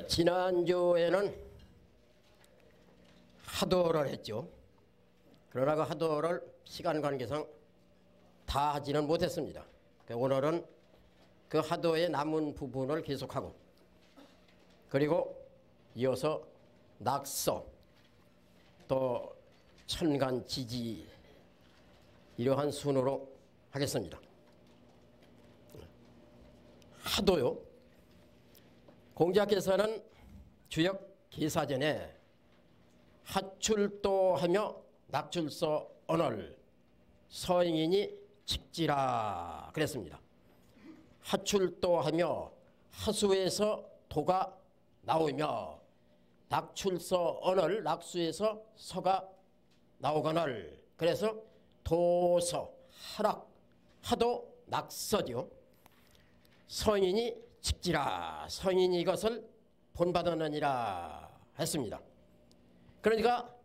지난주에는 하도를 했죠. 그러나 그 하도를 시간 관계상 다 하지는 못했습니다. 오늘은 그 하도의 남은 부분을 계속하고, 그리고 이어서 낙서, 또 천간지지, 이러한 순으로 하겠습니다. 하도요, 공자께서는 주역 기사전에 하출도하며 낙출서 언을 서인이 칙지라 그랬습니다. 하출도하며 하수에서 도가 나오며 낙출서 언을 낙수에서 서가 나오거늘, 그래서 도서, 하락, 하도, 낙서죠. 서인이 칙지라, 서인이 이것을 본받았느니라 했습니다. 그러니까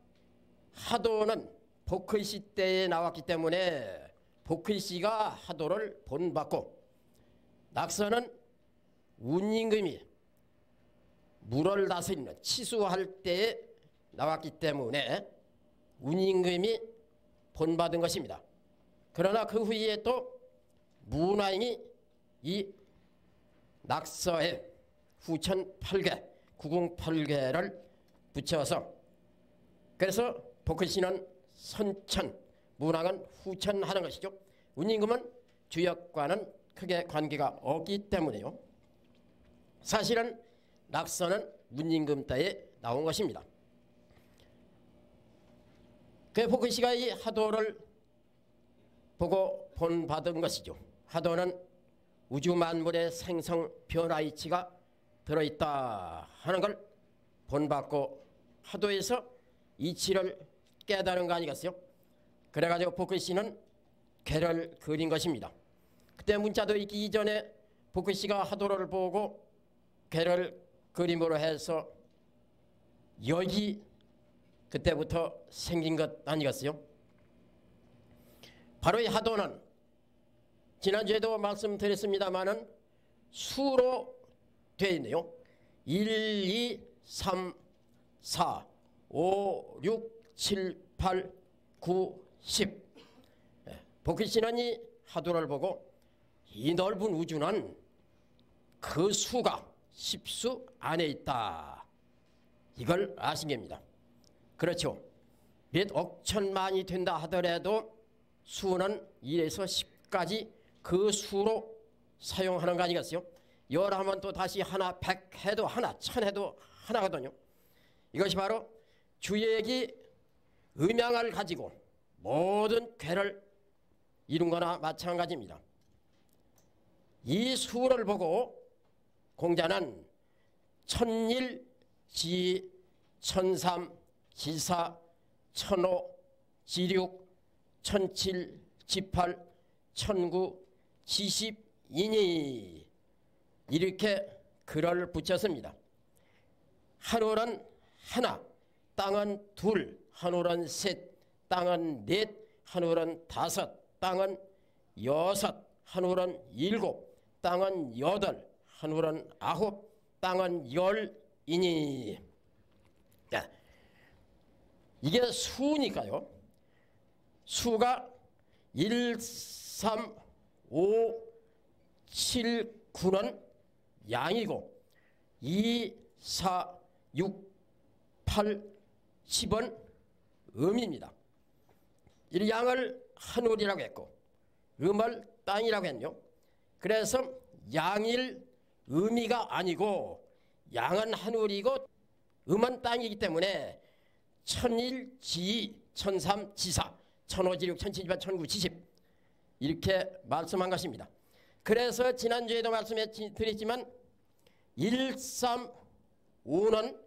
하도는 복의시 때에 나왔기 때문에 복의시가 하도를 본받고, 낙서는 운임금이 물을 다스리는 치수할 때에 나왔기 때문에 운임금이 본받은 것입니다. 그러나 그 후에 또 문화인이 이 낙서에 후천 8개, 구궁 8개를 붙여서, 그래서 복의시는 선천, 문왕은 후천하는 것이죠. 운임금은 주역과는 크게 관계가 없기 때문에요. 사실은 낙서는 운임금 때에 나온 것입니다. 그 복의시가 이 하도를 보고 본받은 것이죠. 하도는 우주 만물의 생성 변화 이치가 들어있다 하는 걸 본받고, 하도에서 이치를 깨달은 거 아니겠어요? 그래가지고 복의시는 괴를 그린 것입니다. 그때 문자도 있기 이전에 복의시가 하도를 보고 괴를 그림으로 해서 역이 그때부터 생긴 것 아니겠어요? 바로 이 하도는 지난주에도 말씀드렸습니다마는 수로 되어 있네요. 1, 2, 3, 4, 5, 6, 7, 8, 9, 10. 복의시는 이 하도를 보고 이 넓은 우주는 그 수가 10수 안에 있다, 이걸 아신 겁니다. 그렇죠. 몇 억천만이 된다 하더라도 수는 1에서 10까지 그 수로 사용하는 거 아니겠어요? 열 하면 또 다시 하나, 100 해도 하나, 1000 해도 하나거든요. 이것이 바로 주역이 음양을 가지고 모든 괴를 이룬 거나 마찬가지입니다. 이 수를 보고 공자는 천일, 지, 천삼, 지사, 천오, 지육, 천칠, 지팔, 천구, 지십이니 이렇게 글을 붙였습니다. 하늘은 하나, 땅은 둘, 하늘은 셋, 땅은 넷, 하늘은 다섯, 땅은 여섯, 하늘은 일곱, 땅은 여덟, 하늘은 아홉, 땅은 열이니. 이게 수니까요. 수가 1, 3, 5, 7, 9는 양이고 2, 4, 6, 8, 10은 음입니다. 이 양을 하늘이라고 했고 음을 땅이라고 했죠. 그래서 양일 음이가 아니고 양은 하늘이고 음은 땅이기 때문에 천일, 지, 천삼, 지사, 천오, 지육, 천칠지팔, 천구, 지십 이렇게 말씀한 것입니다. 그래서 지난주에도 말씀드렸지만 1, 3, 5는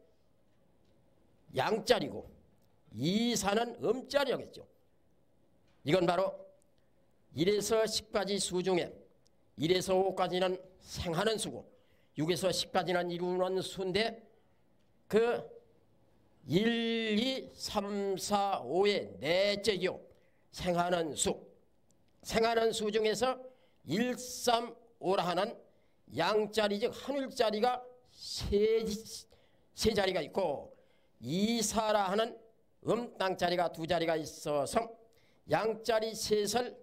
양자리고 2, 4는 음자리라고 했죠. 이건 바로 1에서 10까지 수 중에 1에서 5까지는 생하는 수고 6에서 10까지는 이루는 수인데, 그 1, 2, 3, 4, 5의 넷째요 생하는 수. 생하는 수 중에서 1, 3, 5라 하는 양자리 즉 하늘자리가 세 자리가 있고 이사라 하는 땅자리가 두 자리가 있어서 양자리 셋을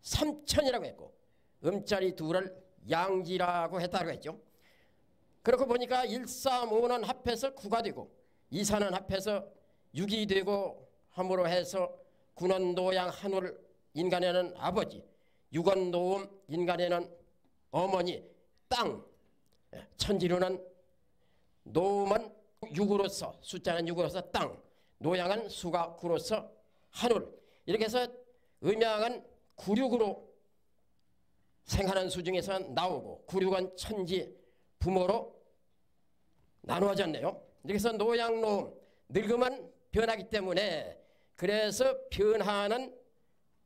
삼천이라고 했고 음자리 둘을 양지라고 했다고 했죠. 그렇고 보니까 1, 3, 5는 합해서 9가 되고 이사는 합해서 6이 되고 함으로 해서 구는 노양 한울 인간에는 아버지, 육은 노음 인간에는 어머니, 땅, 천지로는 노음은 6으로서 숫자는 6으로서 땅, 노양은 수가 9로서 한울, 이렇게 해서 음양은 96으로 생하는 수 중에서 나오고 96은 천지 부모로 나누어졌네요. 그래서 노양 노음 늙음은 변하기 때문에 그래서 변하는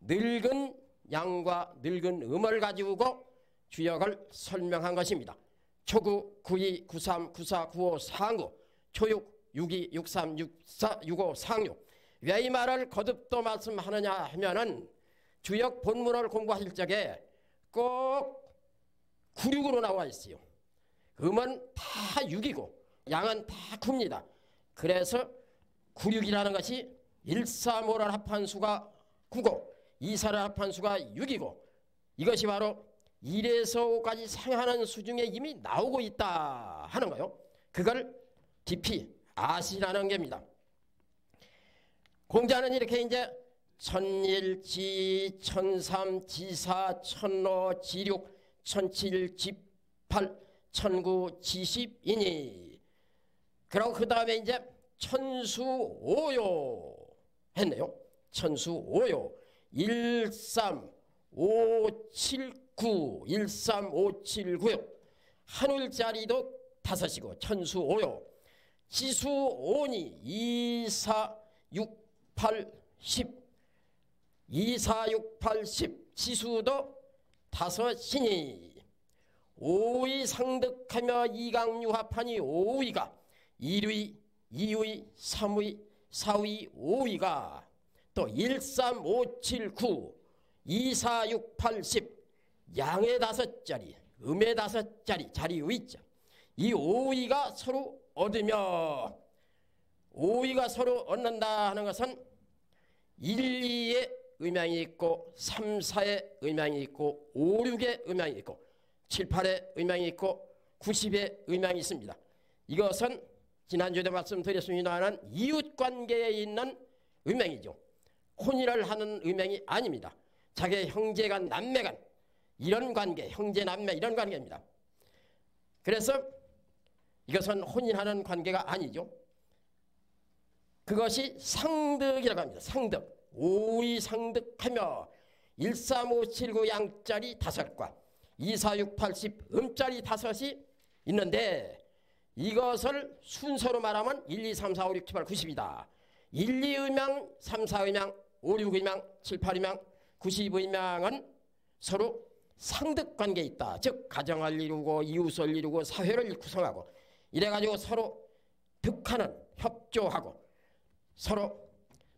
늙은 양과 늙은 음을 가지고 주역을 설명한 것입니다. 초구, 92, 93, 94, 95, 49, 초육, 62, 63, 64, 65, 46. 왜 이 말을 거듭 또 말씀하느냐 하면은 주역 본문을 공부하실 적에 꼭 96으로 나와 있어요. 음은 다 6이고 양은 다 9입니다. 그래서 96이라는 것이 1, 3, 5를 합한 수가 9고 2, 4를 합한 수가 6이고 이것이 바로 1에서 5까지 생하는 수 중에 이미 나오고 있다 하는 거예요. 그걸 깊이 아시라는 겁니다. 공자는 이렇게 이제 천일, 지, 천삼, 지사, 천로, 지육, 천칠, 지팔, 천구, 지십이니 그리고 그 다음에 이제 천수오요 했네요. 천수오요 1, 3, 5, 7, 9 1, 3, 5, 7, 9요 한울자리도 5이고 천수오요 지수오니 2, 4, 6, 8, 10 2, 4, 6, 8, 10 지수도 5이니 5위 상득하며 이강유합하니 5위가 1위, 2위, 3위, 4위, 5위가 또 1, 3, 5, 7, 9 2, 4, 6, 8, 10 양의 5자리, 음의 5자리, 자리 위자 이 5위가 서로 얻으며 5위가 서로 얻는다 하는 것은 1, 2의 음양이 있고 3, 4의 음양이 있고 5, 6의 음양이 있고 7, 8의 음양이 있고 90의 음양이 있습니다. 이것은 지난주에도 말씀드렸습니다만 이웃관계에 있는 음양이죠. 혼인을 하는 음양이 아닙니다. 자기 형제간 남매간 이런 관계, 형제 남매 이런 관계입니다. 그래서 이것은 혼인하는 관계가 아니죠. 그것이 상득이라고 합니다. 상득. 5위 상득하며 1, 3, 5, 7, 9 양짜리 5과 2, 4, 6, 8, 10 음짜리 5이 있는데 이것을 순서로 말하면 1, 2, 3, 4, 5, 6, 7, 8, 90이다. 1, 2 음양, 3, 4 음양, 5, 6 음양, 7, 8 음양, 90 음양은 서로 상득관계에 있다. 즉 가정을 이루고 이웃을 이루고 사회를 구성하고 이래가지고 서로 득하는 협조하고 서로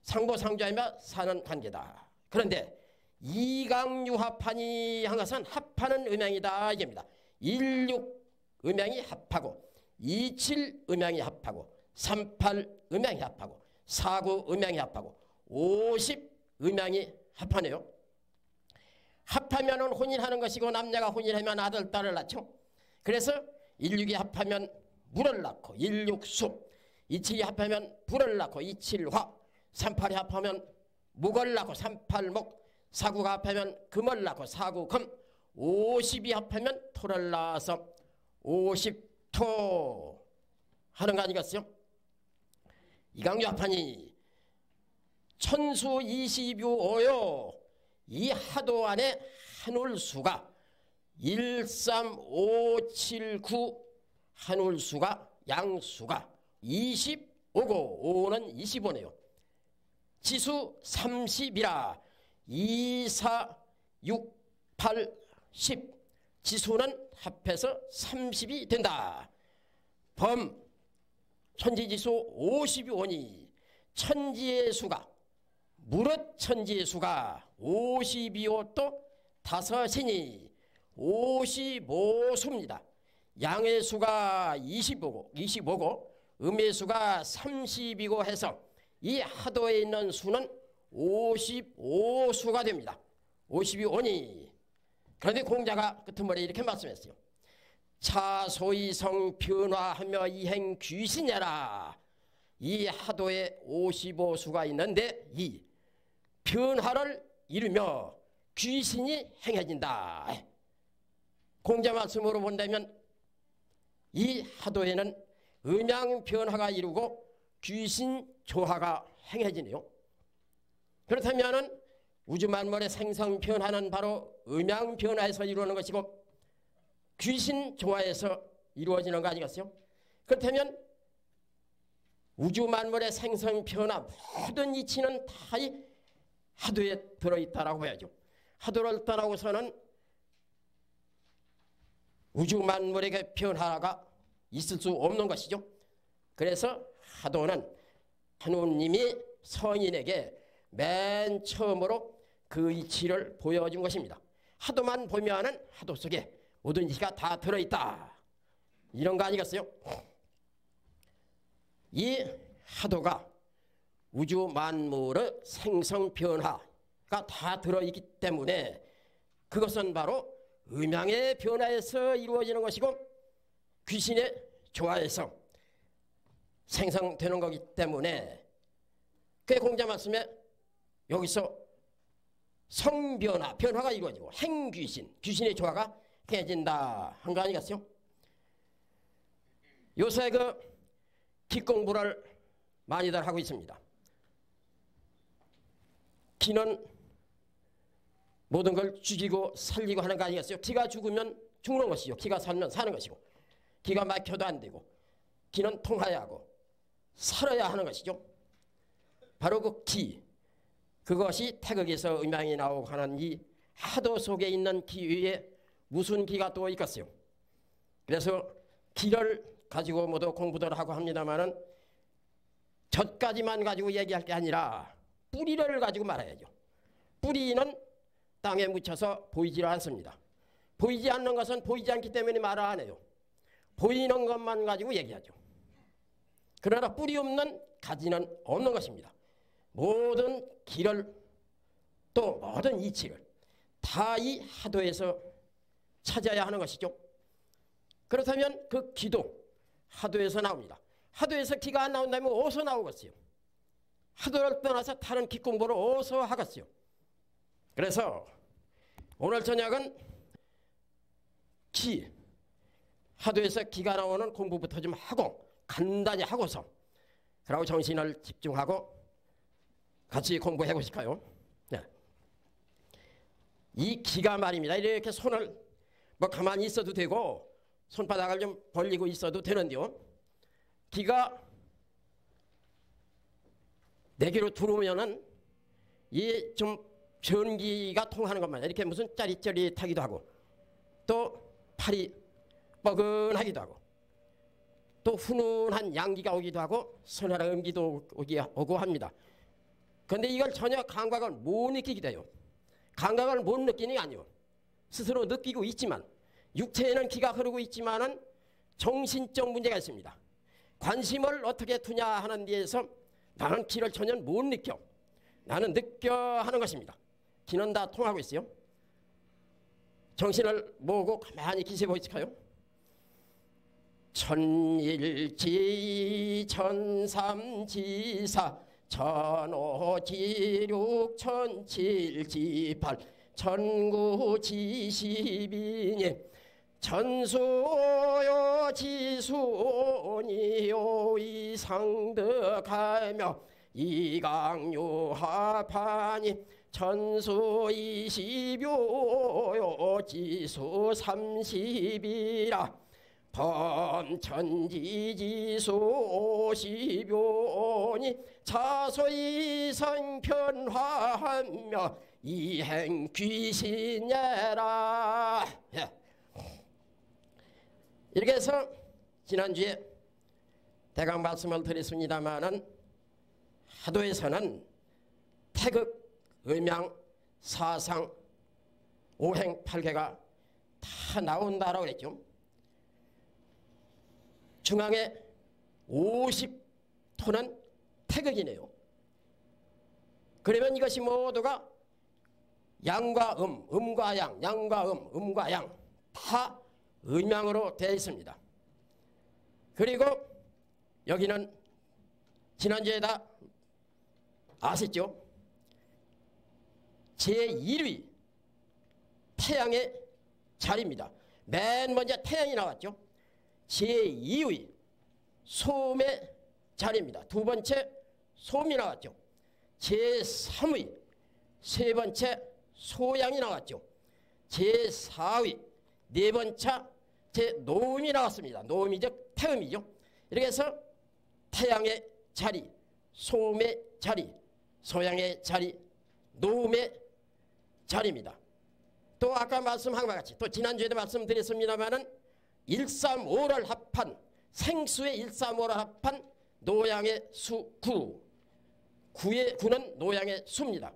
상보상조하며 사는 관계다. 그런데 이강유합하니 한 것은 합하는 음양이다 이겁니다. 1, 6 음양이 합하고 2, 7 음양이 합하고 3, 8 음양이 합하고 4, 9 음양이 합하고 50 음양이 합하네요. 합하면 혼인하는 것이고 남녀가 혼인하면 아들, 딸을 낳죠. 그래서 1, 6이 합하면 물을 낳고 1, 6 수 2, 7이 합하면 불을 낳고 2, 7 화 3, 8이 합하면 목을 낳고 3, 8 목 4, 9가 합하면 금을 낳고 4, 9 금 50이 합하면 토를 낳아서 50토 하는 거 아니겠어요? 이강유 합하니 천수 20유5요 이 하도 안에 한울수가 1, 3, 5, 7, 9 한울수가 양수가 25고 5는 25네요. 지수 30이라 2, 4, 6, 8, 10 지수는 합해서 30이 된다. 범 천지지수 50이오니 천지의 수가 무릇 천지의 수가 52호 또 5이니 55수입니다. 양의 수가 25고 음의 수가 30이고 해서 이 하도에 있는 수는 55수가 됩니다. 50이 오니. 그런데 공자가 끝머리에 이렇게 말씀했어요. 차소이성 변화하며 이행 귀신이라. 이 하도에 55수가 있는데 이 변화를 이루며 귀신이 행해진다. 공자 말씀으로 본다면 이 하도에는 음양 변화가 이루고 귀신 조화가 행해지네요. 그렇다면 우주 만물의 생성 변화는 바로 음양 변화에서 이루어지는 것이고 귀신 조화에서 이루어지는 거 아니겠어요? 그렇다면 우주 만물의 생성 변화 모든 이치는 다 이 하도에 들어있다라고 봐야죠. 하도를 떠나고서는 우주 만물에게 변화가 있을 수 없는 것이죠. 그래서 하도는 하느님이 성인에게 맨 처음으로 그 이치를 보여준 것입니다. 하도만 보면은 하도 속에 모든 이치가 다 들어있다. 이런 거 아니겠어요? 이 하도가 우주 만물의 생성 변화가 다 들어있기 때문에 그것은 바로 음양의 변화에서 이루어지는 것이고 귀신의 조화에서 생성되는 거기 때문에 그 공자 말씀에 여기서 성변화, 변화가 이루어지고 행귀신, 귀신의 조화가 해진다 한 거 아니겠어요? 요새 그 기공부를 많이들 하고 있습니다. 기는 모든 걸 죽이고 살리고 하는 거 아니겠어요? 기가 죽으면 죽는 것이죠. 기가 살면 사는 것이고 기가 막혀도 안 되고 기는 통하여야 하고 살아야 하는 것이죠. 바로 그 기, 그것이 태극에서 음양이 나오고 하는 이 하도 속에 있는 기 위에 무슨 기가 또 있겠어요? 그래서 기를 가지고 모두 공부들 하고 합니다마는 젖까지만 가지고 얘기할 게 아니라 뿌리를 가지고 말해야죠. 뿌리는 땅에 묻혀서 보이지 않습니다. 보이지 않는 것은 보이지 않기 때문에 말을 안 해요. 보이는 것만 가지고 얘기하죠. 그러나 뿌리 없는 가지는 없는 것입니다. 모든 길을 또 모든 이치를 다 이 하도에서 찾아야 하는 것이죠. 그렇다면 그 기도 하도에서 나옵니다. 하도에서 기가 안 나온다면 어디서 나오겠어요? 하도를 떠나서 다른 기 공부를 어디서 하겠어요? 그래서 오늘 저녁은 기, 하도에서 기가 나오는 공부부터 좀 하고 간단히 하고서 그러고 정신을 집중하고 같이 공부해 보실까요? 네. 이 기가 말입니다. 이렇게 손을 뭐 가만히 있어도 되고 손바닥을 좀 벌리고 있어도 되는데요. 기가 내게로 들어오면은 이 좀 전기가 통하는 것만 이렇게 무슨 짜릿짜릿하기도 하고 또 팔이 뻐근하기도 하고 또 훈훈한 양기가 오기도 하고 서늘한 음기도 오고 합니다. 그런데 이걸 전혀 감각을 못 느끼게 돼요. 감각을 못 느끼는 게 아니에요. 스스로 느끼고 있지만 육체에는 기가 흐르고 있지만은 정신적 문제가 있습니다. 관심을 어떻게 두냐 하는 데에서 나는 기를 전혀 못 느껴. 나는 느껴 하는 것입니다. 기는 다 통하고 있어요. 정신을 모으고 가만히 기세 보실까요? 천일지 천삼지사 천오지육 천칠지팔 천구지십이니 천수요 지수니요 이상득하며 이강유합하니 천수이십요요 지수 삼십이라 범천지지수 오십요니 차소이성편화하며 이행귀신예라. 이렇게 해서 지난주에 대강 말씀을 드렸습니다마는 하도에서는 태극, 음양, 사상, 오행, 팔계가 다 나온다라고 그랬죠. 중앙에 50토는 태극이네요. 그러면 이것이 모두가 양과 음과 양, 양과 음과 양 다 음양으로 되어 있습니다. 그리고 여기는 지난주에 다 아셨죠? 제1위 태양의 자리입니다. 맨 먼저 태양이 나왔죠. 제2위 솜의 자리입니다. 두 번째 솜이 나왔죠. 제3위 세 번째 소양이 나왔죠. 제4위 네 번째 노음이 나왔습니다. 노음이 즉 태음이죠. 이렇게 해서 태양의 자리, 솜의 자리, 소양의 자리, 노음의 자리입니다. 또 아까 말씀한 것 같이 또 지난주에도 말씀드렸습니다마는 135를 합한 생수의 135를 합한 노양의 수 9. 구의 구는 노양의 수입니다.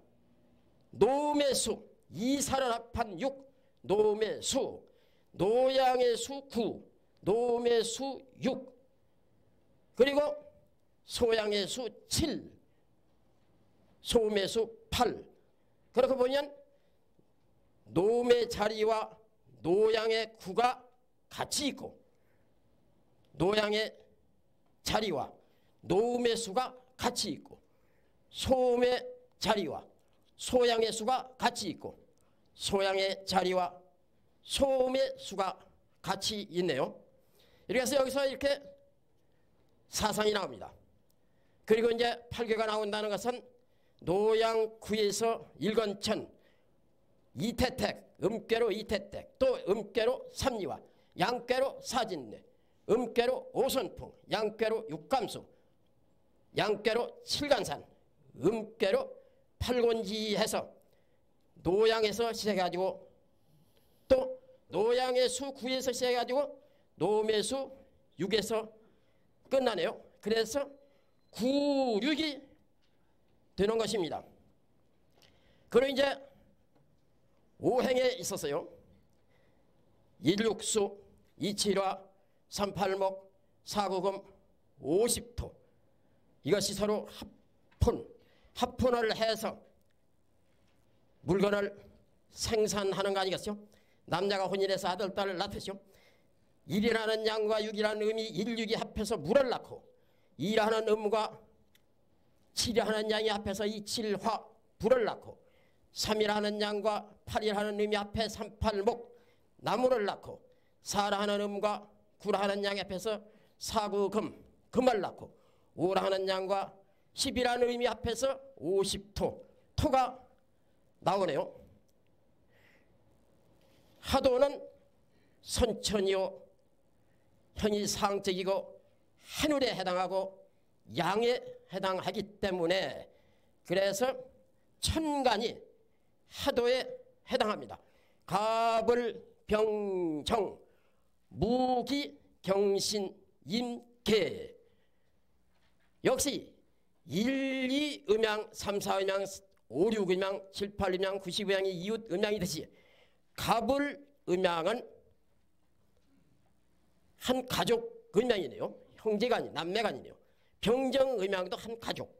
노음의 수 2사를 합한 6 노음의 수 노양의 수 9 노음의 수 6 그리고 소양의 수 7 소음의 수 8 그렇게 보면 노음의 자리와 노양의 구가 같이 있고 노양의 자리와 노음의 수가 같이 있고 소음의 자리와 소양의 수가 같이 있고 소양의 자리와 소음의 수가 같이 있네요. 이렇게 해서 여기서 이렇게 사상이 나옵니다. 그리고 이제 8개가 나온다는 것은 노양구에서 일건천 이태택 음께로 이태택 또 음께로 삼리와 양께로 사진례 음께로 오선풍 양께로 육감수 양께로 칠간산 음께로 팔곤지 해서 노양에서 시작해가지고 또 노양의 수 9에서 시작해가지고 노음의 수 6에서 끝나네요. 그래서 9, 6이 되는 것입니다. 그리고 이제 오행에 있었어요. 16수, 27화, 38목, 4구금, 50토 이것이 서로 합분을 해서 물건을 생산하는 거 아니겠어요? 남자가 혼인해서 아들, 딸을 낳듯이요. 1이라는 양과 6이라는 음이 1, 6이 합해서 물을 낳고 2라는 음과 7이라는 양이 합해서 이 7화 불을 낳고 3이라는 양과 8이라는 음이 합해 38목 나무를 낳고 4라는 음과 9라는 양이 합해서 4구금 금을 낳고 5라는 양과 10이라는 음이 합해서 50토 토가 나오네요. 하도는 선천이요 현이 상적이고 하늘에 해당하고 양에 해당하기 때문에 그래서 천간이 하도에 해당합니다. 갑을 병정 무기 경신 임계 역시 1, 2 음양 3, 4 음양 5, 6 음양 7, 8 음양 9, 10 음양이 이웃 음양이듯이 갑을 음양은 한 가족 음양이네요. 형제가 아니 남매가 아니네요. 병정 음양도 한 가족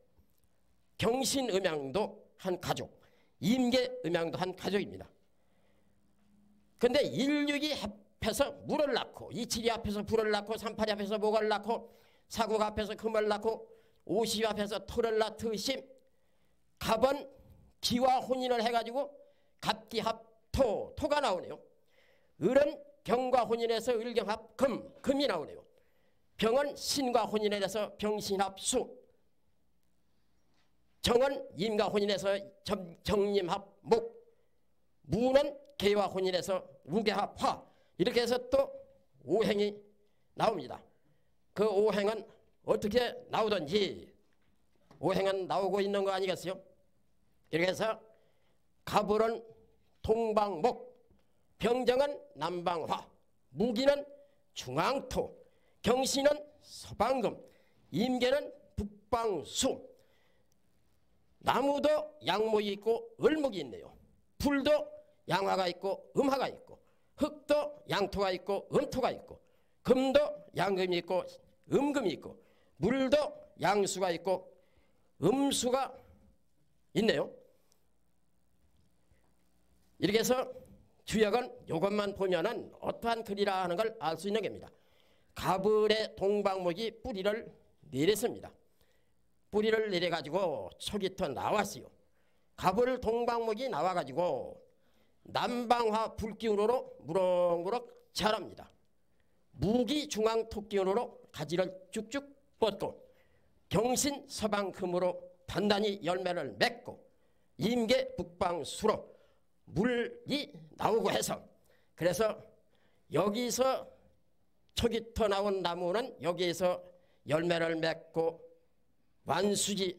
경신 음양도 한 가족 임계 음양도 한 가족입니다. 근데 1, 6이 합해서 물을 낳고 2, 7이 합해서 불을 낳고 3, 8이 합해서 목을 낳고 4, 9가 합해서 금을 낳고 50이 합해서 토를 낳듯이 갑은 기와 혼인을 해가지고 갑기합토 토가 나오네요. 을은 경과 혼인해서 을경합 금이 나오네요. 병은 신과 혼인해서 병신합수 정은 임과 혼인해서 정임합 목 무는 개와 혼인해서 무개합화 이렇게 해서 또 오행이 나옵니다. 그 오행은 어떻게 나오든지 오행은 나오고 있는 거 아니겠어요? 이렇게 해서 갑을은 동방목 병정은 남방화 무기는 중앙토 경신은 서방금 임계는 북방수 나무도 양목이 있고 을목이 있네요. 불도 양화가 있고 음화가 있고 흙도 양토가 있고 음토가 있고 금도 양금이 있고 음금이 있고 물도 양수가 있고 음수가 있네요. 이렇게 해서 주역은 이것만 보면은 어떠한 글이라 하는 걸 알 수 있는 겁니다. 가불의 동방목이 뿌리를 내렸습니다. 뿌리를 내려가지고 촉이 터 나왔어요. 가불 동방목이 나와가지고 남방화 불기운으로 무럭무럭 자랍니다. 무기중앙 토기운으로 가지를 쭉쭉 뻗고 경신 서방금으로 단단히 열매를 맺고 임계 북방수로 물이 나오고 해서 그래서 여기서 촉이 터 나온 나무는 여기에서 열매를 맺고 완수지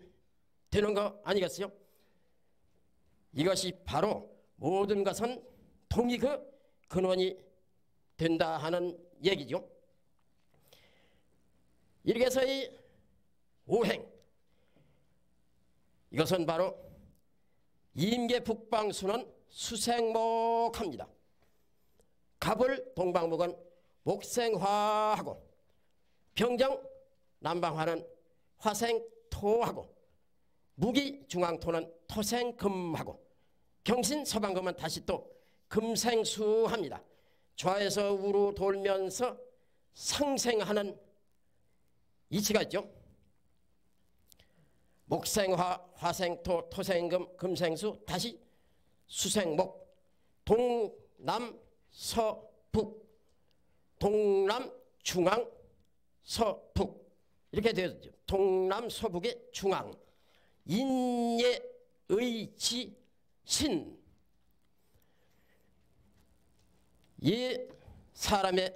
되는 거 아니겠어요? 이것이 바로 모든 것은 통이 그 근원이 된다 하는 얘기죠. 이렇게 해서 이 오행 이것은 바로 임계 북방수는 수생목합니다. 갑을 동방목은 목생화하고 병정 남방화는 화생토하고 무기중앙토는 토생금하고 경신 서방금은 다시 또 금생수합니다. 좌에서 우로 돌면서 상생하는 이치가 있죠. 목생화, 화생토, 토생금, 금생수, 다시 수생목, 동남, 서북, 동남, 중앙, 서북 이렇게 되어있죠. 동남, 서북의 중앙, 인예, 의치, 신. 이 사람의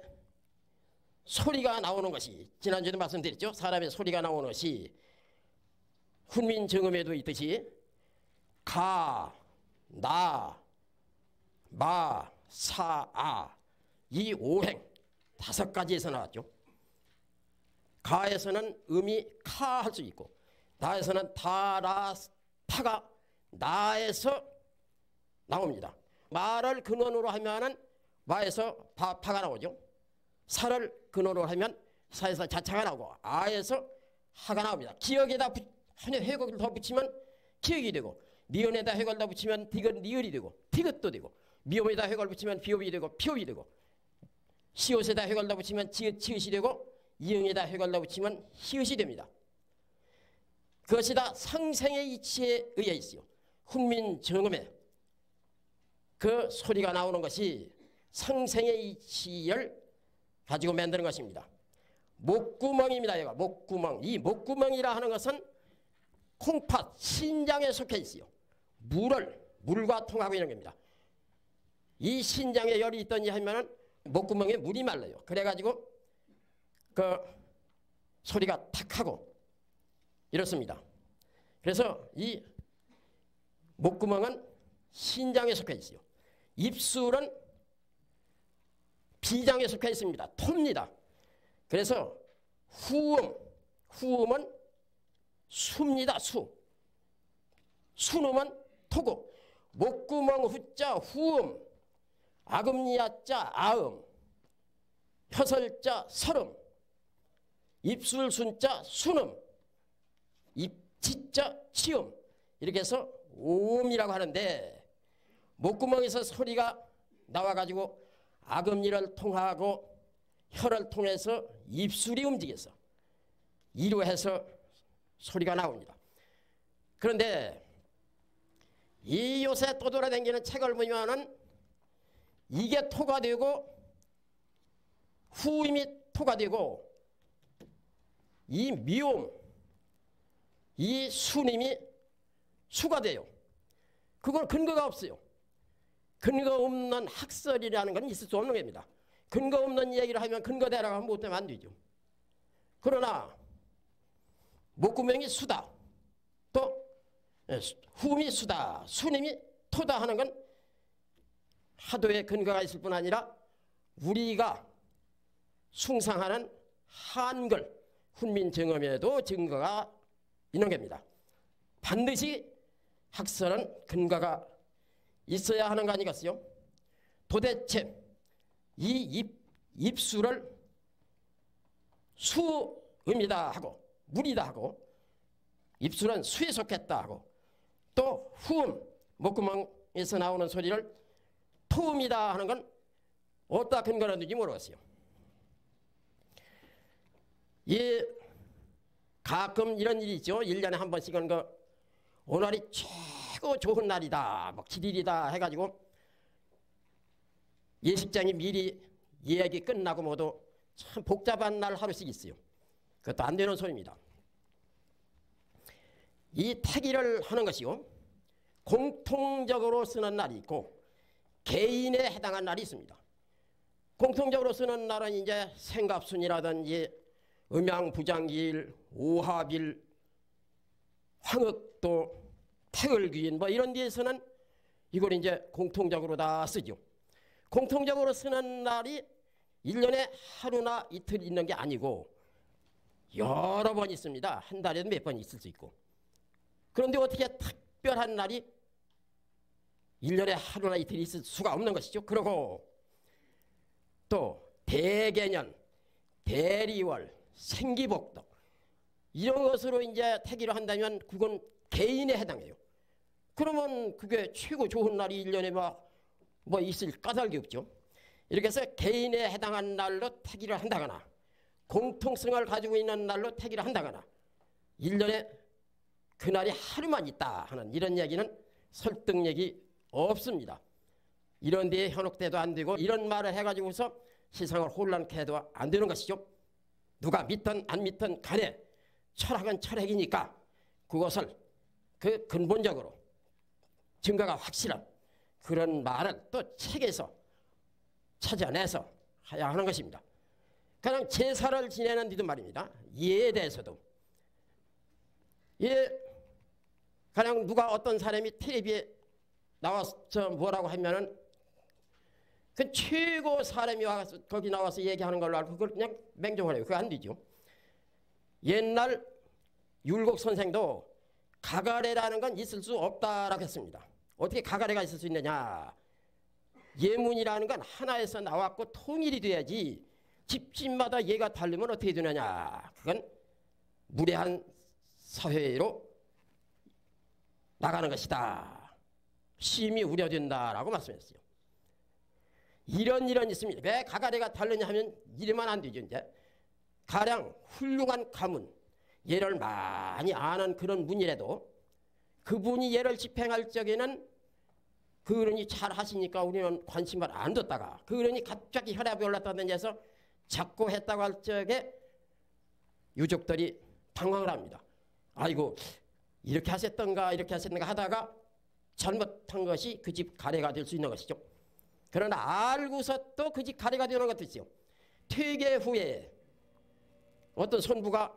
소리가 나오는 것이 지난주에도 말씀드렸죠. 사람의 소리가 나오는 것이 훈민정음에도 있듯이 가, 나, 마, 사, 아 이 오행 5가지에서 나왔죠. 가에서는 음이 카 할 수 있고 나에서는 다, 라, 파가 나에서 나옵니다. 마를 근원으로 하면은 마에서 파가 나오죠. 사를 근원으로 하면 사에서 자차가 나오고 아에서 하가 나옵니다. 기역에다 회곡을 더 붙이면 기역이 되고 니은에다 회곡을 더 붙이면 디귿 니을이 되고 디귿도 되고 미음에다 회곡을 붙이면 비읍이 되고 피읍이 되고 시옷에다 회곡을 더 붙이면 지읒 치읒이 되고 이응에다 회곡을 더 붙이면 히읗이 됩니다. 그것이 다 상생의 이치에 의해 있어요. 훈민정음에 그 소리가 나오는 것이 상생의 이치를 가지고 만드는 것입니다. 목구멍입니다. 얘가 목구멍. 이 목구멍이라 하는 것은 콩팥, 신장에 속해 있어요. 물과 통하고 있는 겁니다. 이 신장에 열이 있더니 하면은 목구멍에 물이 말라요. 그래가지고 그 소리가 탁 하고 이렇습니다. 그래서 이 목구멍은 신장에 속해 있어요. 입술은 비장에 속해 있습니다. 토입니다. 그래서 후음은 수입니다. 수놈은 토고 목구멍 후자 후음 아금니아자 아음 혀설자 설음 입술 순자 순음 입치자 치음 이렇게 해서 오음이라고 하는데 목구멍에서 소리가 나와가지고 아금니를 통하고 혀를 통해서 입술이 움직여서 이로 해서 소리가 나옵니다. 그런데 이 요새 떠돌아다니는 책을 보면은 이게 토가 되고 후임이 토가 되고 이 미움 이 순임이 수가 돼요. 그건 근거가 없어요. 근거 없는 학설이라는 건 있을 수 없는 겁니다. 근거 없는 얘기를 하면 근거대라고 하면 못되면 안 되죠. 그러나 목구멍이 수다 또 후임이 수다 순임이 토다 하는 건 하도의 근거가 있을 뿐 아니라 우리가 숭상하는 한글 훈민정음에도 증거가 있는 겁니다. 반드시 학설은 근거가 있어야 하는 거 아니겠어요? 도대체 이 입술을 음이다 하고 물이다 하고 입술은 수에 속했다 하고 또 후음 목구멍에서 나오는 소리를 토음이다 하는 건 어디다 근거했는지 모르겠어요. 가끔 이런 일이 있죠. 1년에 한 번씩은 오늘이 최고 좋은 날이다 뭐 기일이다 해가지고 예식장이 미리 예약이 끝나고 모두 참 복잡한 날 하루씩 있어요. 그것도 안 되는 소리입니다. 이 태기를 하는 것이요 공통적으로 쓰는 날이 있고 개인에 해당한 날이 있습니다. 공통적으로 쓰는 날은 이제 생갑순이라든지 음양부장기일, 오합일, 황흑도, 태을귀인 뭐 이런 데에서는 이걸 이제 공통적으로 다 쓰죠. 공통적으로 쓰는 날이 1년에 하루나 이틀 있는 게 아니고 여러 번 있습니다. 한 달에도 몇 번 있을 수 있고. 그런데 어떻게 특별한 날이 1년에 하루나 이틀 있을 수가 없는 것이죠. 그리고 또 대개년, 대리월, 생기복덕 이런 것으로 이제 태기를 한다면 그건 개인에 해당해요. 그러면 그게 최고 좋은 날이 1년에 뭐 있을 까닭이 없죠. 이렇게 해서 개인에 해당한 날로 태기를 한다거나 공통성을 가지고 있는 날로 태기를 한다거나 1년에 그날이 하루만 있다 하는 이런 얘기는 설득력이 없습니다. 이런 데에 현혹돼도 안 되고 이런 말을 해가지고서 세상을 혼란케 해도 안 되는 것이죠. 누가 믿든 안 믿든 간에 철학은 철학이니까 그것을 그 근본적으로 증거가 확실한 그런 말을 또 책에서 찾아내서 해야 하는 것입니다. 그냥 제사를 지내는 데도 말입니다. 예에 대해서도 그냥 누가 어떤 사람이 텔레비에 나와서 뭐라고 하면은 그 최고 사람이 와서 거기 나와서 얘기하는 걸로 알고 그걸 그냥 맹종을 해요. 그거 안 되죠. 옛날 율곡 선생도 가가래라는 건 있을 수 없다라고 했습니다. 어떻게 가가래가 있을 수 있느냐. 예문이라는 건 하나에서 나왔고 통일이 돼야지 집집마다 예가 다르면 어떻게 되느냐. 그건 무례한 사회로 나가는 것이다. 심히 우려된다라고 말씀했어요. 이런 있습니다. 왜 가가래가 다르냐 하면 이러면 안 되죠. 이제 가령 훌륭한 가문, 예를 많이 아는 그런 분이라도 그분이 예를 집행할 적에는 그러니 잘 하시니까 우리는 관심을 안 뒀다가 그러니 갑자기 혈압이 올랐다든지 해서 자꾸 했다고 할 적에 유족들이 당황을 합니다. 아이고 이렇게 하셨던가 이렇게 하셨던가 하다가 잘못한 것이 그 집 가래가 될 수 있는 것이죠. 그러나 알고서 또 그 집 가래가 되는 것도 있어요. 퇴계 후에 어떤 손부가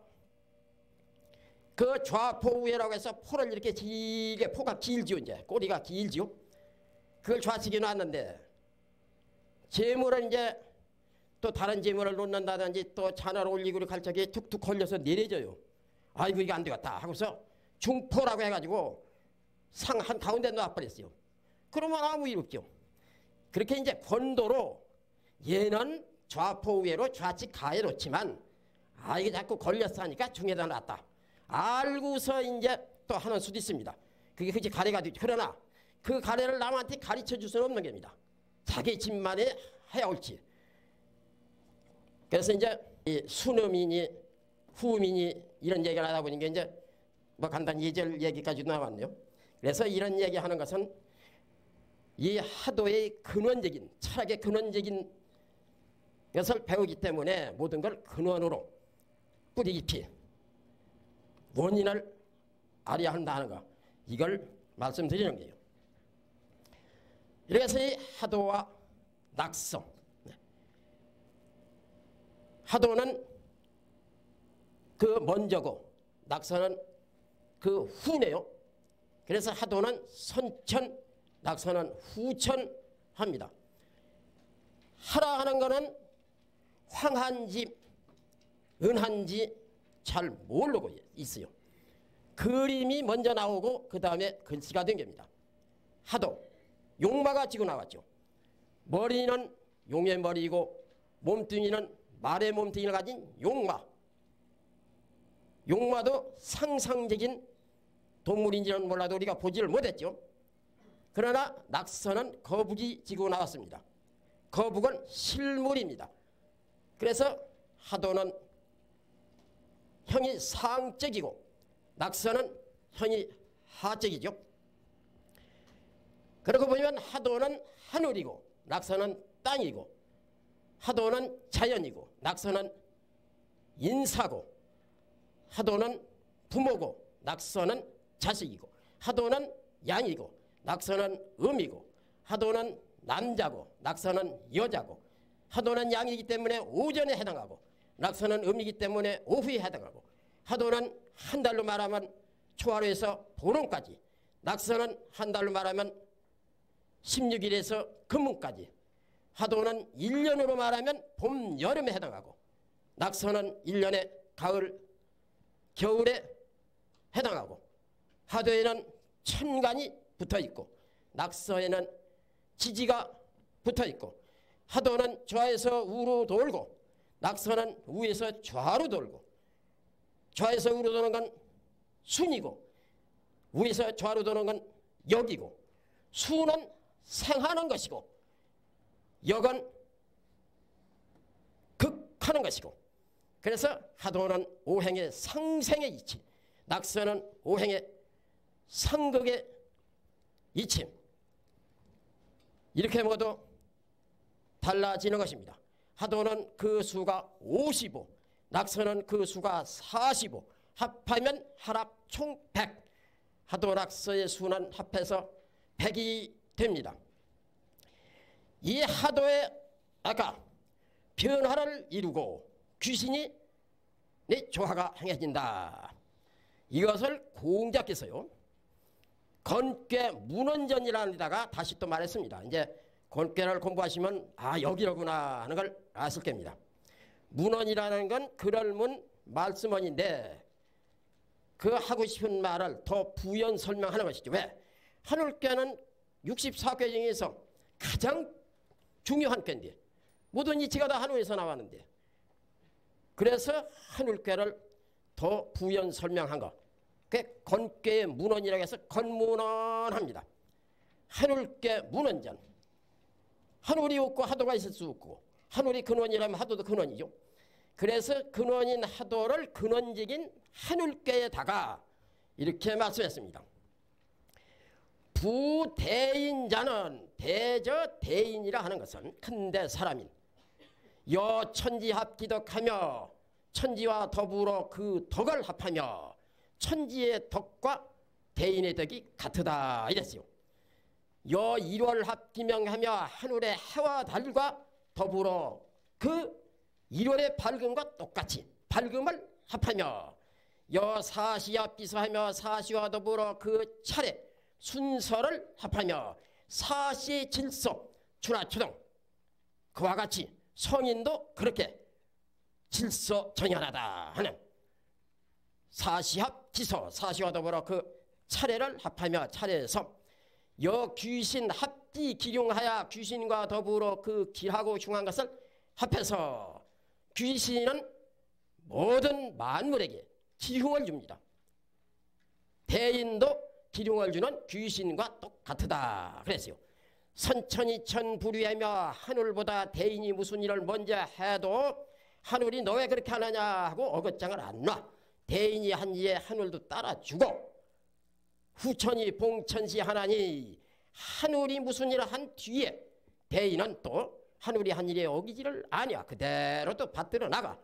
그 좌포우회라고 해서 포를 이렇게 길게 포가 길지요. 이제 꼬리가 길지요. 그걸 좌측에 놨는데 재물을 이제 또 다른 재물을 놓는다든지 또 잔을 올리고 갈 적에 툭툭 걸려서 내려져요. 아이고 이게 안 되겠다 하고서 중포라고 해가지고 상 한 가운데 놔버렸어요. 그러면 아무 일 없죠. 그렇게 이제 권도로 얘는 좌포우회로 좌측 가해 놓지만 아 이게 자꾸 걸렸어 하니까 중에다 놨다. 알고서 이제 또 하는 수도 있습니다. 그게 그치 가래가 되죠. 그러나 그 가래를 남한테 가르쳐 줄 수는 없는 겁니다. 자기 집만에 해야 옳지. 그래서 이제 이 순음이니 후음이니 이런 얘기를 하다 보니까 이제 뭐 간단히 예절 얘기까지 나왔네요. 그래서 이런 얘기하는 것은 이 하도의 근원적인 철학의 근원적인 것을 배우기 때문에 모든 걸 근원으로 뿌리 깊이 원인을 알아야 한다는 거 이걸 말씀드리는 거예요. 이래서 이 하도와 낙성 하도는 그 먼저고 낙서는 그 후네요. 그래서 하도는 선천 낙서는 후천합니다. 하라 하는 거는 황한지 은한지 잘 모르고 있어요. 그림이 먼저 나오고 그 다음에 글씨가 된 겁니다. 하도 용마가 지고 나왔죠. 머리는 용의 머리이고 몸뚱이는 말의 몸뚱이를 가진 용마. 용마도 상상적인 동물인지는 몰라도 우리가 보지를 못했죠. 그러나 낙서는 거북이 지고 나왔습니다. 거북은 실물입니다. 그래서 하도는 형이 상적이고 낙서는 형이 하적이죠. 그러고 보면 하도는 하늘이고 낙서는 땅이고, 하도는 자연이고 낙서는 인사고, 하도는 부모고 낙서는 자식이고, 하도는 양이고 낙서는 음이고, 하도는 남자고 낙서는 여자고, 하도는 양이기 때문에 오전에 해당하고 낙서는 음이기 때문에 오후에 해당하고, 하도는 한 달로 말하면 초하루에서 보름까지, 낙서는 한 달로 말하면 16일에서 금문까지, 하도는 1년으로 말하면 봄, 여름에 해당하고, 낙서는 1년에 가을, 겨울에 해당하고, 하도에는 천간이 붙어있고 낙서에는 지지가 붙어있고, 하도는 좌에서 우로 돌고 낙서는 우에서 좌로 돌고, 좌에서 우로 도는 건 순이고 우에서 좌로 도는 건 역이고, 수는 생하는 것이고 역은 극하는 것이고, 그래서 하도는 오행의 상생의 이치, 낙서는 오행의 상극의 이침, 이렇게 모두 달라지는 것입니다. 하도는 그 수가 55, 낙서는 그 수가 45, 합하면 하랍 총 100, 하도 낙서의 수는 합해서 100이 됩니다. 이 하도에 아까 변화를 이루고 귀신이 내 조화가 행해진다. 이것을 공자께서요 건괴 문헌전이라는 데다가 다시 또 말했습니다. 이제 건괴를 공부하시면 아 여기로구나 하는 걸 아실 겁니다. 문헌이라는 건 글을문 말씀원인데 그 하고 싶은 말을 더 부연 설명하는 것이죠. 왜? 하늘괴는 64괴 중에서 가장 중요한 꾀인데 모든 이치가 다 하늘에서 나왔는데, 그래서 하늘괴를 더 부연 설명한 것, 그게 건괴의 문헌이라고 해서 건문헌합니다. 하늘괴 문헌전, 하늘이 없고 하도가 있을 수 없고, 하늘이 근원이라면 하도도 근원이죠. 그래서 근원인 하도를 근원적인 하늘괴에다가 이렇게 말씀했습니다. 부대인자는 대저 대인이라 하는 것은 큰데 사람인 여천지합기덕하며 천지와 더불어 그 덕을 합하며 천지의 덕과 대인의 덕이 같으다 이랬어요. 여일월합기명하며 하늘의 해와 달과 더불어 그 일월의 밝음과 똑같이 밝음을 합하며 여사시합기서하며 사시와 더불어 그 차례 순서를 합하며 사시의 질서 추나추동 그와 같이 성인도 그렇게 질서 정연하다 하는 사시합 지서, 사시와 더불어 그 차례를 합하며 차례에서 여귀신 합기 기룡하여 귀신과 더불어 그 길하고 흉한 것을 합해서 귀신은 모든 만물에게 기흉을 줍니다. 대인도 기흉을 주는 귀신과 똑같다 그랬어요. 선천이천 불위하며 하늘보다 대인이 무슨 일을 먼저 해도 하늘이 너 왜 그렇게 하느냐 하고 어긋장을 안 놔. 대인이 한 일에 하늘도 따라주고, 후천이 봉천시 하나니 하늘이 무슨 일을 한 뒤에 대인은 또 하늘이 한 일에 어기지를 아니야. 그대로 또 받들어 나가.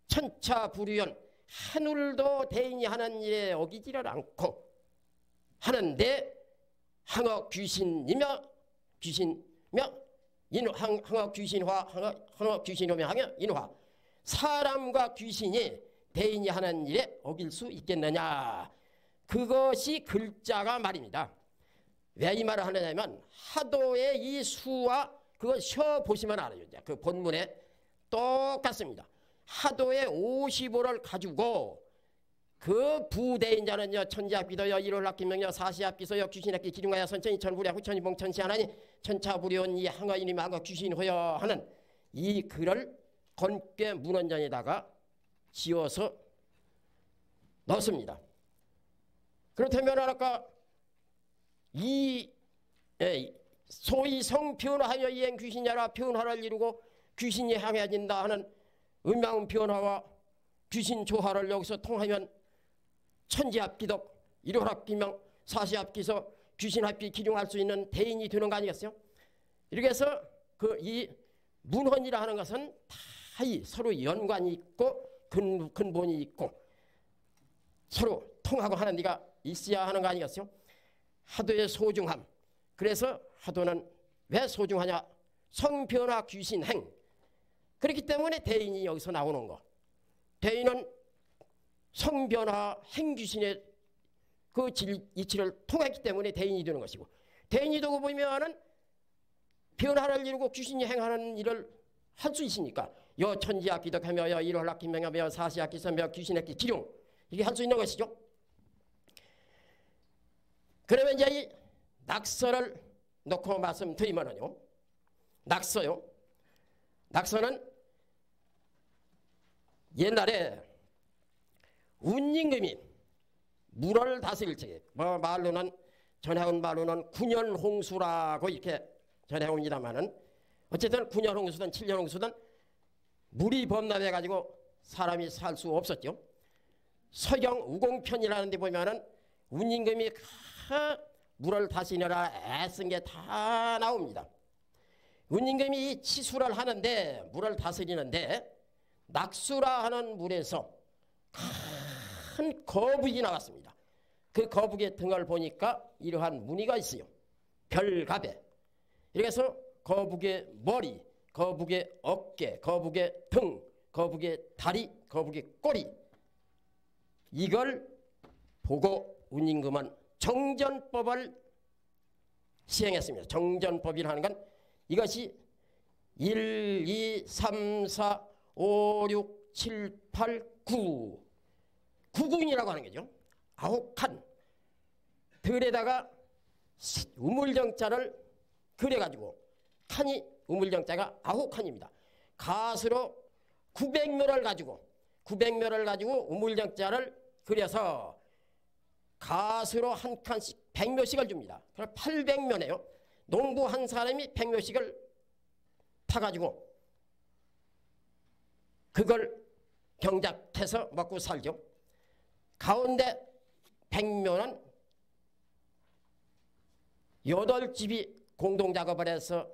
천차불유연 하늘도 대인이 하는 일에 어기지를 않고 하는데 항어 귀신이며 항어 귀신화 항어 귀신이며 하며 인화, 사람과 귀신이 대인이 하는 일에 어길 수 있겠느냐. 그것이 글자가 말입니다. 왜 이 말을 하느냐면 하도의 이 수와 그거 쉬어보시면 알아요. 그 본문에 똑같습니다. 하도의 55를 가지고 그 부대인자는요 천지합기도여 일월합기명여 사시합기서여 귀신합기 기중하여 선천이 천불야 후천이 봉천시 하나니 천차불연 이 항어인이 마거 귀신호여 하는 이 글을 건괴 문헌전에다가 지어서 넣습니다. 그렇다면 아까 이 소위 성변화하여 이행 귀신이라 변화를 이루고 귀신이 향해진다 하는 음양 변화와 귀신 조화를 여기서 통하면 천지합기덕 일요합기명 사시합기서 귀신합기 기용할 수 있는 대인이 되는 거 아니겠어요? 이렇게 해서 그 이 문헌이라 하는 것은 다 서로 연관이 있고 근본이 있고 서로 통하고 하는 데가 있어야 하는 거 아니겠어요? 하도의 소중함. 그래서 하도는 왜 소중하냐? 성변화 귀신행. 그렇기 때문에 대인이 여기서 나오는 거. 대인은 성변화 행귀신의 그 이치를 통했기 때문에 대인이 되는 것이고, 대인이 되고 보면은 변화를 이루고 귀신이 행하는 일을 할 수 있으니까 여 천지합기덕하며 여 일요합기명하며 사시합기서며 귀신합기 기룡 이게 할 수 있는 것이죠. 그러면 이제 이 낙서를 놓고 말씀드리면요, 낙서요. 낙서는 옛날에 운임금이 물을 다스릴 적에 말로는 전해온 말로는 9년 홍수라고 이렇게 전해옵니다만은 어쨌든 9년 홍수든 7년 홍수든 물이 범람해 가지고 사람이 살 수 없었죠. 서경 우공편이라는 데 보면은 운임금이 물을 다스리느라 애쓴 게 다 나옵니다. 운임금이 치수를 하는데 물을 다스리는데 낙수라 하는 물에서 큰 거북이 나왔습니다. 그 거북이의 등을 보니까 이러한 무늬가 있어요. 별갑에. 이래서 거북이의 머리, 거북이의 어깨, 거북이의 등, 거북이의 다리, 거북이의 꼬리 이걸 보고 운임금은 정전법을 시행했습니다. 정전법이라는 건 이것이 1, 2, 3, 4, 5, 6, 7, 8, 9 9군이라고 하는 거죠. 9칸 들에다가 우물정자를 그려가지고 칸이 우물정자가 9칸입니다. 가수로 900묘를 가지고 우물정자를 그려서 가수로 한 칸씩 100묘씩을 줍니다. 그럼 800묘네요. 농부 한 사람이 100묘씩을 타가지고 그걸 경작해서 먹고 살죠. 가운데 100묘는 8집이 공동작업을 해서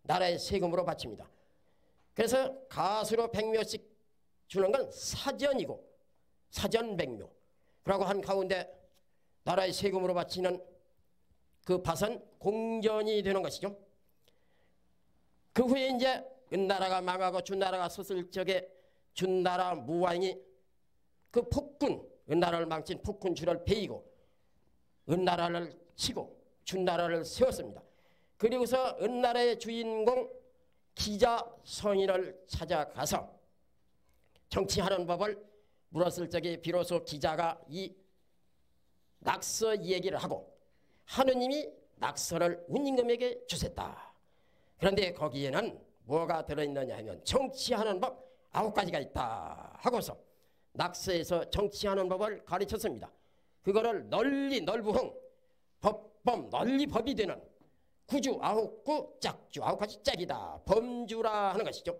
나라의 세금으로 바칩니다. 그래서 가수로 100묘씩 주는 건 사전이고 사전 100묘 라고 한 가운데 나라의 세금으로 바치는 그 밭은 공전이 되는 것이죠. 그 후에 이제 은나라가 망하고 준나라가 섰을 적에 준나라 무왕이 그 폭군, 은나라를 망친 폭군주를 베이고 은나라를 치고 준나라를 세웠습니다. 그리고서 은나라의 주인공 기자성인을 찾아가서 정치하는 법을 물었을 적에 비로소 기자가 이 낙서 얘기를 하고 하느님이 낙서를 운임금에게 주셨다. 그런데 거기에는 뭐가 들어있느냐 하면 정치하는 법 9가지가 있다 하고서 낙서에서 정치하는 법을 가르쳤습니다. 그거를 널리 널부흥 법범 널리 법이 되는 구주 9구 짝주 9가지 짝이다 범주라 하는 것이죠.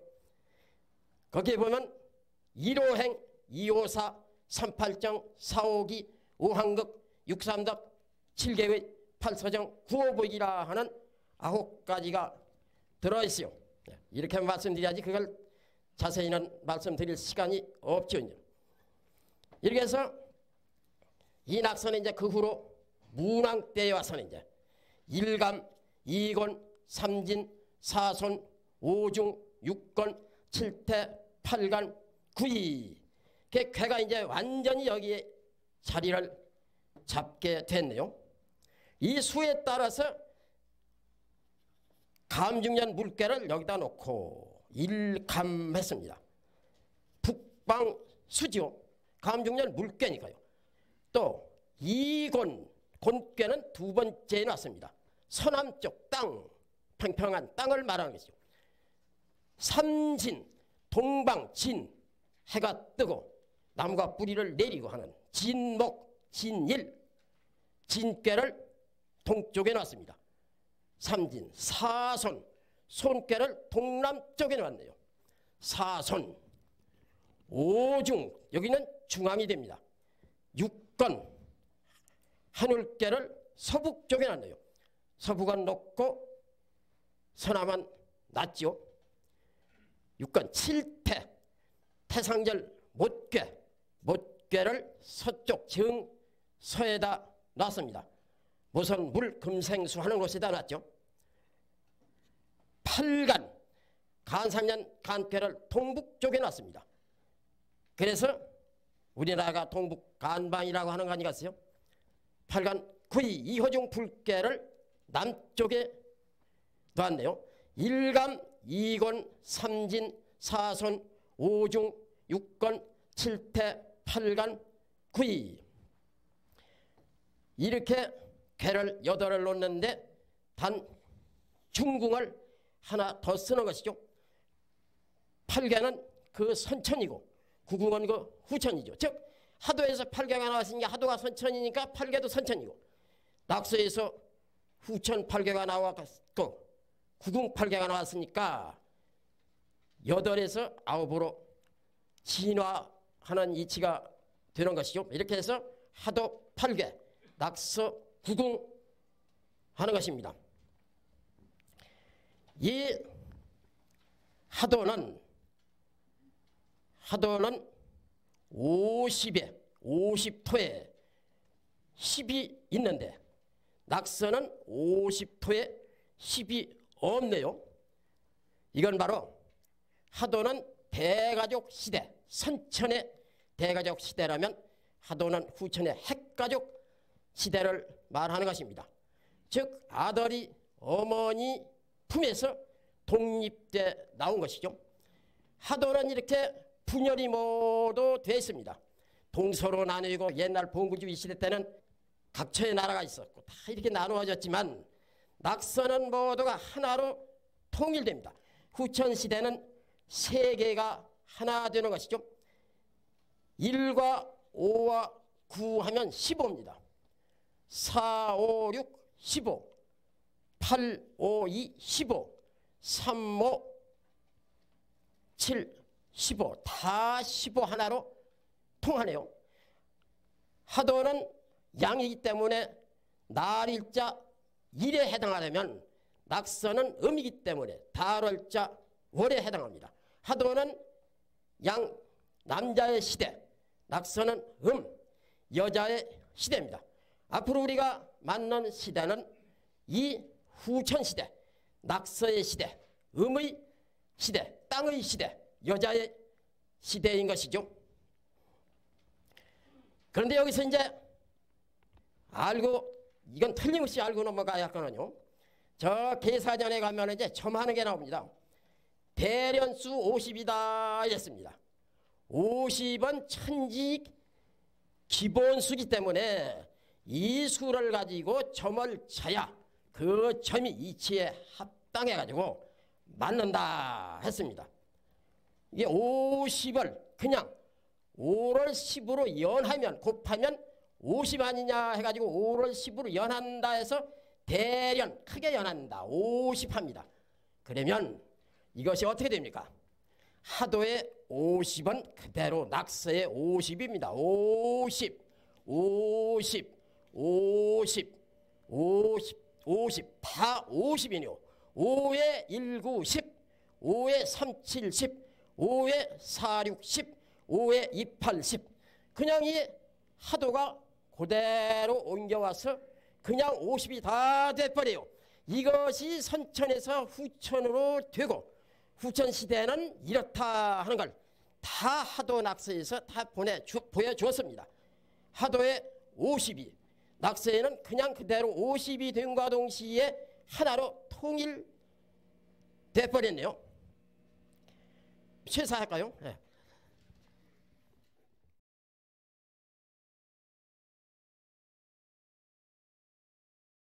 거기에 보면 1호행 2호사 38정 4호기 5항극 6삼덕 7계의 8서정 9호복이라 하는 9가지가 들어있어요. 이렇게 말씀드려야지 그걸 자세히는 말씀드릴 시간이 없죠. 이렇게 해서 이 낙서는 이제 그 후로 문왕 때에 와서는 이제 1감, 2권, 3진, 4손, 5중, 6권, 7태, 8간, 9위. 괴가 이제 완전히 여기에 자리를 잡게 됐네요. 이 수에 따라서 감중년 물개를 여기다 놓고 일감했습니다. 북방수지요. 감중년 물개니까요. 또 이곤 곤괴는 두 번째에 놨습니다. 서남쪽 땅, 평평한 땅을 말하는 것이죠. 삼진, 동방진, 해가 뜨고 나무가 뿌리를 내리고 하는 진목, 진일, 진꾀를 동쪽에 놨습니다. 삼진, 사손, 손꾀를 동남쪽에 놨네요. 사손, 오중, 여기는 중앙이 됩니다. 육건, 하늘꾀를 서북쪽에 놨네요. 서북은 높고 서남은 낮죠. 육건, 칠태, 태상절, 못괴, 못괴를 서쪽 정서에다 놨습니다. 모선, 물, 금생수 하는 곳에다 놨죠. 팔간, 간상년, 간괴를 동북쪽에 놨습니다. 그래서 우리나라가 동북 간방이라고 하는 거 아니겠어요? 팔간, 구이, 이호중, 불괴를 남쪽에 놨네요. 일감, 이곤, 삼진, 사손, 오중, 육건, 칠태, 팔간, 구이. 이렇게 괴를 8을 놓는데 단 중궁을 하나 더 쓰는 것이죠. 팔개는 그 선천이고 구궁은 그 후천이죠. 즉 하도에서 팔개가 나왔으니까 하도가 선천이니까 팔개도 선천이고, 낙서에서 후천 팔개가 나왔고 구궁 팔개가 나왔으니까 8에서 9으로 진화하는 이치가 되는 것이죠. 이렇게 해서 하도 팔개, 낙서 구궁 하는 것입니다. 이 하도는 50에 50토에 10이 있는데 낙서는 50토에 10이 없네요. 이건 바로 하도는 대가족 시대, 선천의 대가족 시대라면 하도는 후천의 핵가족 시대를 말하는 것입니다. 즉 아들이 어머니 품에서 독립돼 나온 것이죠. 하도는 이렇게 분열이 모두 되어 있습니다. 동서로 나뉘고 옛날 봉구주의 시대 때는 각처의 나라가 있었고 다 이렇게 나누어졌지만 낙서는 모두가 하나로 통일됩니다. 후천 시대는 세계가 하나 되는 것이죠. 1과 5와 9 하면 15입니다. 4, 5, 6, 15, 8, 5, 2, 15, 3, 5, 7, 15, 다 15 하나로 통하네요. 하도는 양이기 때문에 날일자 1에 해당하려면 낙서는 음이기 때문에 달월자 월에 해당합니다. 하도는 양 남자의 시대, 낙서는 여자의 시대입니다. 앞으로 우리가 만난 시대는 이 후천 시대, 낙서의 시대, 음의 시대, 땅의 시대, 여자의 시대인 것이죠. 그런데 여기서 이제 알고, 이건 틀림없이 알고 넘어가야 할 거는요, 저 계사전에 가면 이제 점하는 게 나옵니다. 대련수 50이다 이랬습니다. 50은 천지 기본수기 때문에 이 수를 가지고 점을 쳐야 그 점이 이치에 합당해 가지고 맞는다 했습니다. 이게 50을 그냥 5를 10으로 연하면, 곱하면 50 아니냐 해가지고 5를 10으로 연한다 해서 대련, 크게 연한다, 50 합니다. 그러면 이것이 어떻게 됩니까? 하도의 50은 그대로 낙서의 50입니다. 50, 50, 50, 50, 50, 다 50이네요. 5에 1, 9, 10, 5에 3, 7, 10, 5에 4, 6, 10, 5에 2, 8, 10. 그냥 이 하도가 그대로 옮겨와서 그냥 50이 다 돼버려요. 이것이 선천에서 후천으로 되고 후천 시대는 이렇다 하는 걸 다 하도 낙서에서 다 보여주었습니다. 하도의 50이 낙서에는 그냥 그대로 50이 된과 동시에 하나로 통일돼 버렸네요. 최사할까요? 네.